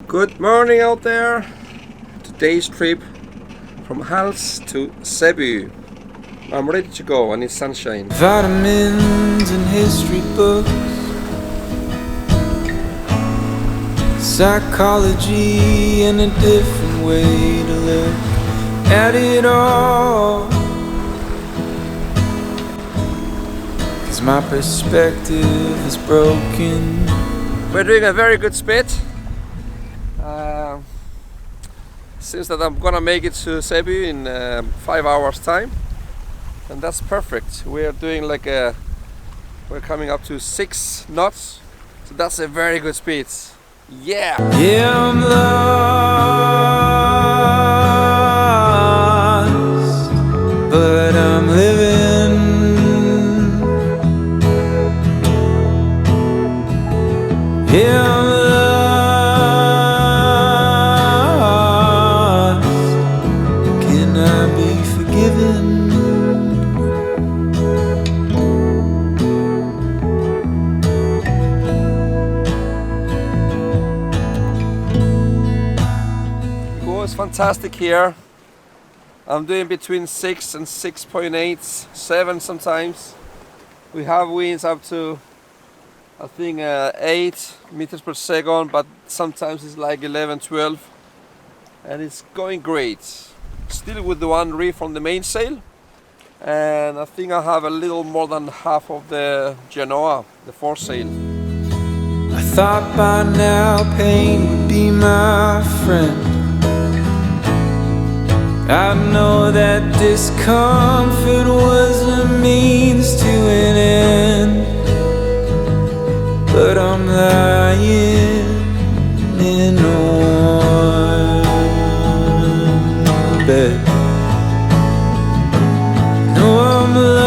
Good morning out there. Today's trip from Hals to Sæby. I'm ready to go and it's sunshine. Vitamins and history books, psychology and a different way to look at it all. 'Cause my perspective is broken. We're doing a very good split. Seems that I'm gonna make it to Sæby in 5 hours time, and that's perfect. We're doing we're coming up to 6 knots, so that's a very good speed. Yeah! Yeah, I'm lost, but I'm living. Yeah, I'm lost. Can I be forgiven? It's fantastic here. I'm doing between 6 and 6.8, 7 sometimes. We have winds up to I think 8 meters per second, but sometimes it's like 11, 12, and it's going great. Still with the one reef on the mainsail, and I think I have a little more than half of the Genoa, the foresail. I thought by now pain would be my friend. I know that discomfort was a means to an end, but I'm lying in a warm bed. No, I'm lost.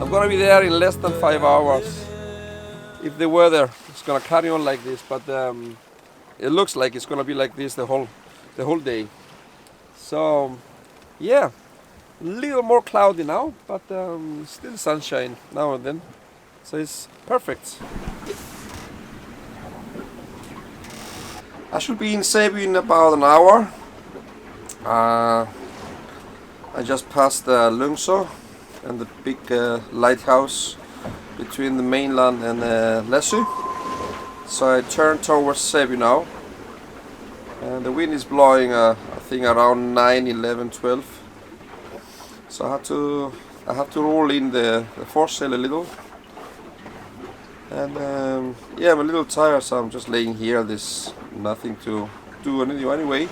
I'm gonna be there in less than 5 hours. If the weather is gonna carry on like this, but it looks like it's gonna be like this the whole day. So yeah, a little more cloudy now, but still sunshine now and then. So it's perfect. I should be in Sæby in about an hour. I just passed Lungså and the big lighthouse between the mainland and Læsø. So I turn towards Sæby now, and the wind is blowing I think around 9, 11, 12. So I have to roll in the foresail a little, and yeah, I'm a little tired, so I'm just laying here. There's nothing to do anyway.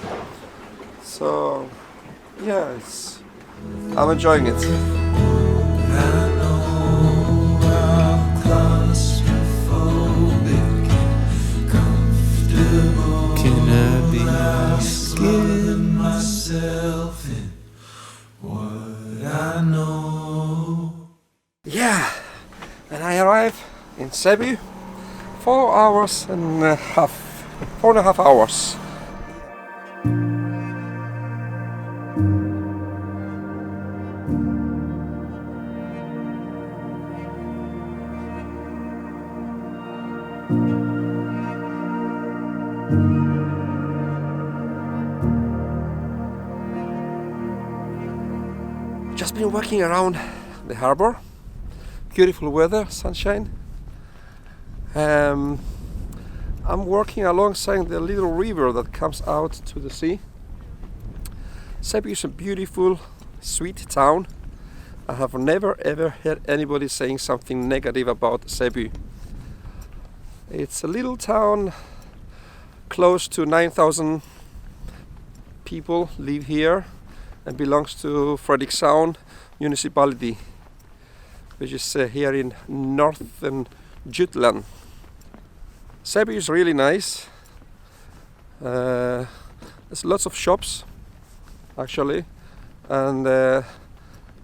So yeah, I'm enjoying it. Giving myself in what I know. Yeah, and I arrive in Sæby 4.5 hours. Just been walking around the harbor. Beautiful weather, sunshine. I'm walking alongside the little river that comes out to the sea. Sæby is a beautiful, sweet town. I have never ever heard anybody saying something negative about Sæby. It's a little town, close to 9,000 people live here, and belongs to Frederikshavn municipality, which is here in northern Jutland. Sæby is really nice. There's lots of shops actually, and the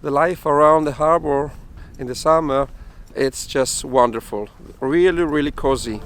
life around the harbor in the summer, it's just wonderful. Really, really cozy.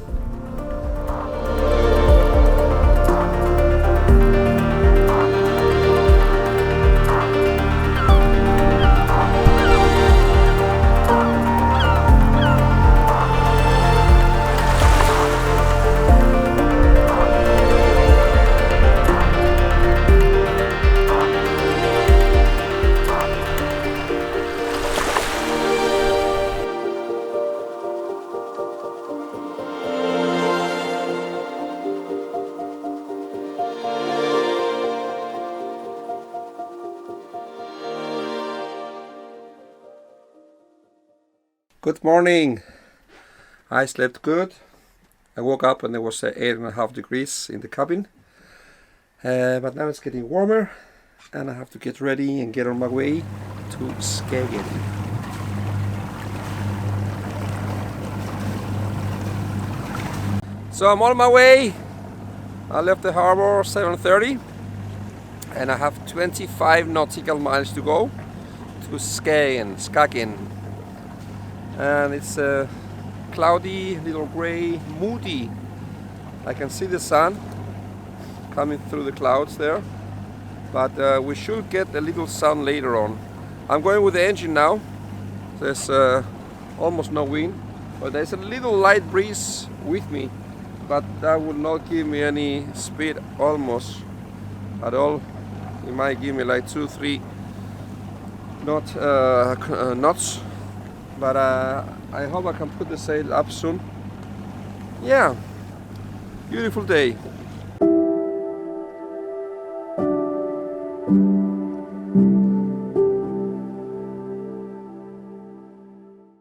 Good morning. I slept good. I woke up and there was 8.5 degrees in the cabin. But now it's getting warmer and I have to get ready and get on my way to Skagen. So I'm on my way. I left the harbor 7:30 and I have 25 nautical miles to go to Skagen. And it's cloudy, little gray, moody. I can see the sun coming through the clouds there, but we should get a little sun later on. I'm going with the engine now. There's almost no wind, but there's a little light breeze with me, but that will not give me any speed almost at all. It might give me like 2-3 knots, but I hope I can put the sail up soon. Yeah, beautiful day.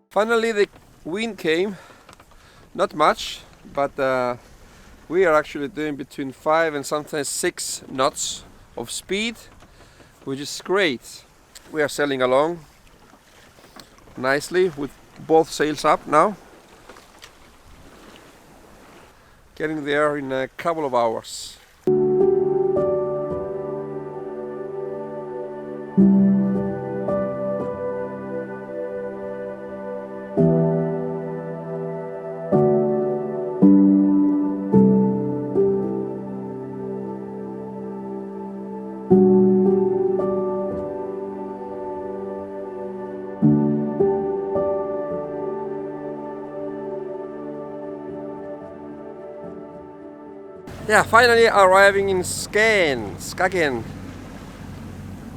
Finally the wind came, not much, but we are actually doing between 5 and sometimes 6 knots of speed, which is great. We are sailing along nicely with both sails up now. Getting there in a couple of hours. Yeah, finally arriving in Skagen.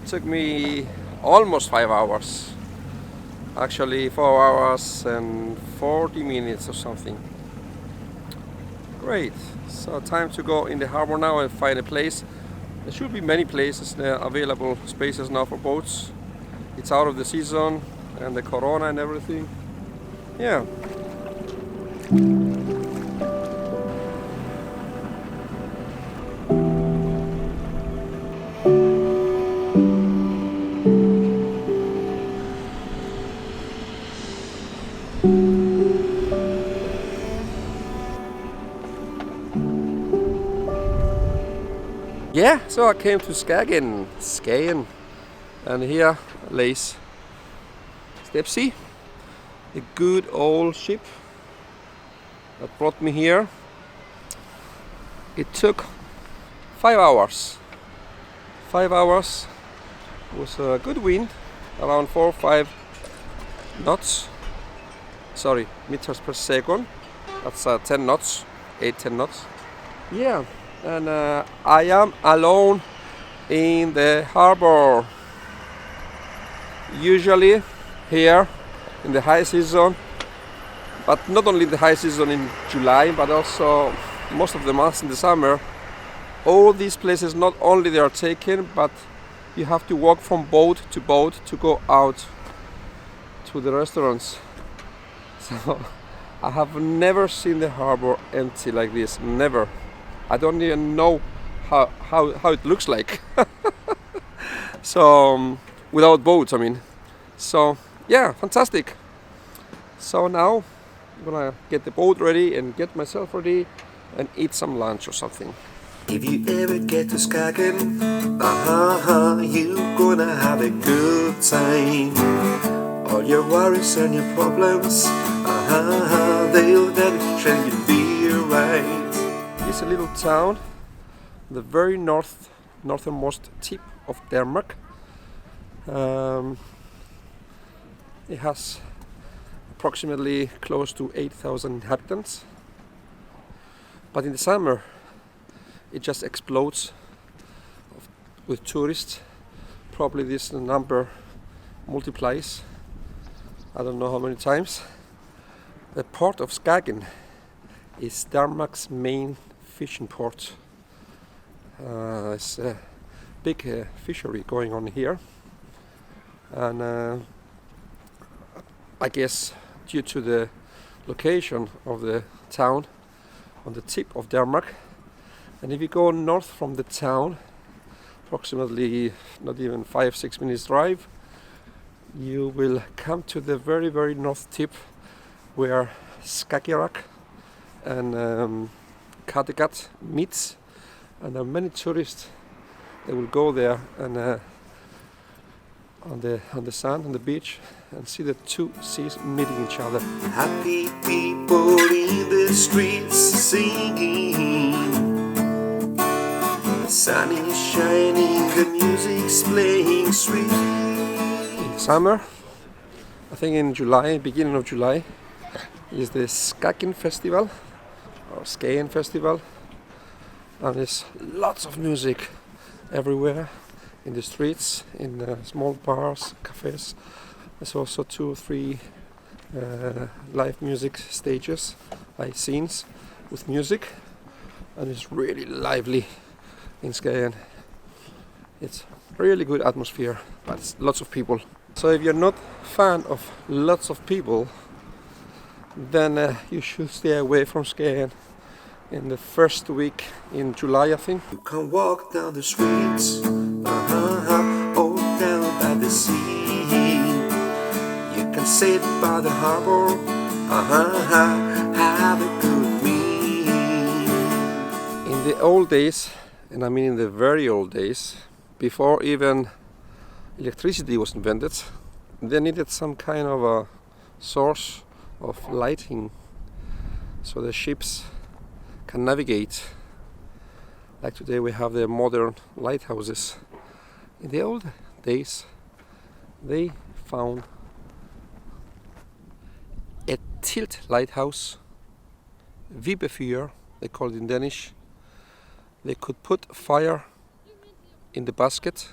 Took me almost 5 hours. Actually 4 hours and 40 minutes or something. Great. So time to go in the harbor now and find a place. There should be many places there, available spaces now for boats. It's out of the season and the corona and everything. Yeah. Yeah, so I came to Skagen, and here lays Stepsy, a good old ship that brought me here. It took 5 hours. 5 hours. It was a good wind, around 4 or 5 knots. Sorry, meters per second. That's 10 knots, 8-10 knots. Yeah. And I am alone in the harbor. Usually here in the high season, but not only the high season in July, but also most of the months in the summer, all these places not only they are taken, but you have to walk from boat to go out to the restaurants. So I have never seen the harbor empty like this, never. I don't even know how it looks like. So without boats, I mean. So yeah, fantastic. So now I'm gonna get the boat ready and get myself ready and eat some lunch or something. If you ever get to Skagen, you're gonna have a good time. All your worries and your problems, they'll vanish and you'll be alright. It's a little town, the very northernmost tip of Denmark. It has approximately close to 8,000 inhabitants. But in the summer, it just explodes with tourists. Probably this number multiplies, I don't know how many times. The port of Skagen is Denmark's main fishing port. It's a big fishery going on here, and I guess due to the location of the town on the tip of Denmark. And if you go north from the town, approximately not even 5-6 minutes drive, you will come to the very, very north tip where Skagerrak and Kattegat meets, and there are many tourists that will go there and on the sand, on the beach, and see the two seas meeting each other. Happy people in the streets singing. The sun is shining, the music's playing sweet. In summer, I think in July, beginning of July, is the Skagen Festival or Skagen Festival, and there's lots of music everywhere. In the streets, in small bars, cafes. There's also 2 or 3 live music stages, like scenes with music, and it's really lively in Skagen. It's really good atmosphere, but it's lots of people. So if you're not a fan of lots of people, then you should stay away from Skagen in the first week in July, I think. You can walk down the streets, all down by the sea. You can sit by the harbor, have a good meal. In the old days, and I mean in the very old days, before even electricity was invented, they needed some kind of a source of lighting so the ships can navigate. Like today we have the modern lighthouses. In the old days they found a tilt lighthouse, vibefyr, they call it in Danish. They could put fire in the basket,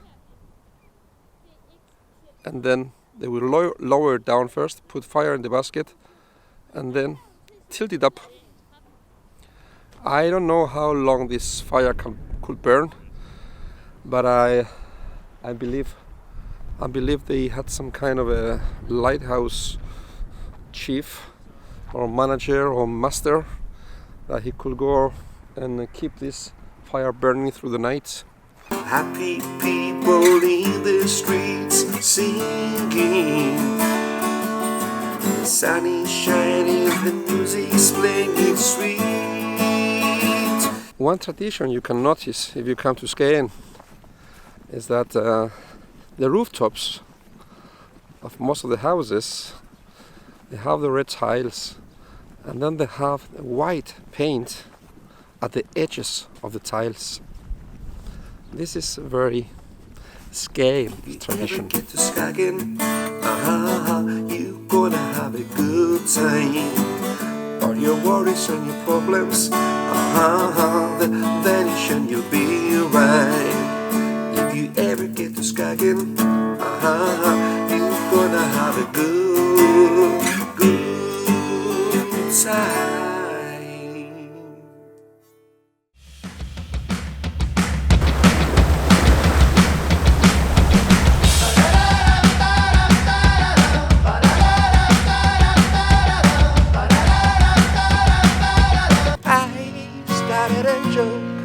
and then they will lower it down first, put fire in the basket, and then tilt it up. I don't know how long this fire could burn, but I believe they had some kind of a lighthouse chief or manager or master that he could go and keep this fire burning through the night. Happy people in the streets singing. The sun is shining, the music's playing, it's sweet. One tradition you can notice if you come to Skagen is that the rooftops of most of the houses, they have the red tiles, and then they have white paint at the edges of the tiles. This is a very Skagen tradition. If you ever get to Skagen, you're gonna have a good time. All your worries and your problems, they vanish and you'll be right. If you ever get to Skagen, you're gonna have a good time. I started a joke.